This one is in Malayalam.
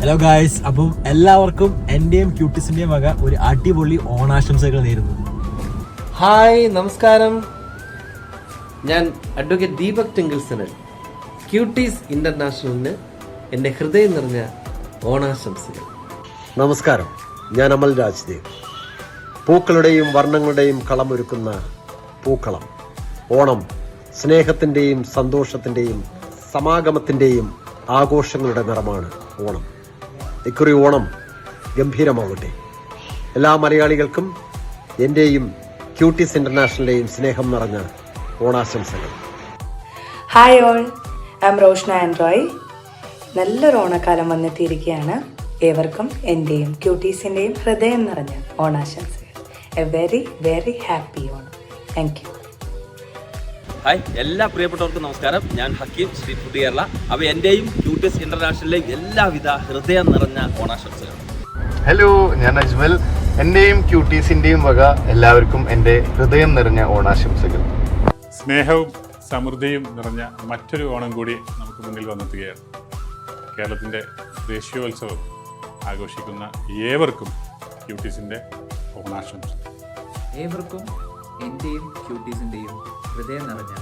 ഹലോ ഗായ്സ്, അപ്പം എല്ലാവർക്കും എൻ്റെയും ക്യൂട്ടീസിൻ്റെയും വക ഒരു അടിപൊളി ഓണാശംസകൾ നേരുന്നു. ഹായ്, നമസ്കാരം. ഞാൻ അഡ്വക്കേറ്റ് ദീപക് ടിങ്കിൾസനൽ. ക്യൂട്ടീസ് ഇന്റർനാഷണലിന് എൻ്റെ ഹൃദയം നിറഞ്ഞ ഓണാശംസകൾ. നമസ്കാരം, ഞാൻ അമൽ രാജ്ദേവ്. പൂക്കളുടെയും വർണ്ണങ്ങളുടെയും കളമൊരുക്കുന്ന പൂക്കളം. ഓണം സ്നേഹത്തിൻ്റെയും സന്തോഷത്തിൻ്റെയും സമാഗമത്തിൻ്റെയും ആഘോഷങ്ങളുടെ നിറമാണ് ഓണം. ഇക്കുറി ഓണം ഗംഭീരമാകട്ടെ. എല്ലാ മലയാളികൾക്കും എൻ്റെയും ക്യൂട്ടീസ് ഇന്റർനാഷണലിൻ്റെയും സ്നേഹം നിറഞ്ഞ ഓണാശംസകൾ. Hi all, I M Roshna ആൻഡ്രോയ്. നല്ലൊരു ഓണക്കാലം വന്നെത്തിയിരിക്കുകയാണ്. ഏവർക്കും എൻ്റെയും ക്യൂട്ടീസിൻ്റെയും ഹൃദയം നിറഞ്ഞ ഓണാശംസകൾ. A very very happy Onam. Thank you. Hi, എല്ലാ പ്രിയപ്പെട്ടവർക്കും നമസ്കാരം. ഞാൻ ഹക്കീം, സ്ട്രീറ്റ് ഫുഡ് കേരള. അപ്പോൾ എൻ്റെയും ക്യൂട്ടീസ് ഇന്റർനാഷണലിലെയും എല്ലാവിധ ഹൃദയം നിറഞ്ഞ ഓണാശംസകൾ. ഹലോ, ഞാൻ അജ്മൽ. എൻ്റെയും ക്യൂട്ടീസിൻ്റെയും വക എല്ലാവർക്കും എൻ്റെ ഹൃദയം നിറഞ്ഞ ഓണാശംസകൾ. സ്നേഹവും സമൃദ്ധിയും നിറഞ്ഞ മറ്റൊരു ഓണം കൂടി നമുക്ക് മുന്നിൽ വന്നെത്തുകയാണ്. കേരളത്തിൻ്റെ ദേശീയോത്സവം ആഘോഷിക്കുന്ന ഏവർക്കും ക്യൂട്ടീസിൻ്റെ ഓണാശംസ. ഏവർക്കും എൻ്റെയും ക്യൂട്ടീസിൻ്റെയും ഹൃദയം നിറഞ്ഞ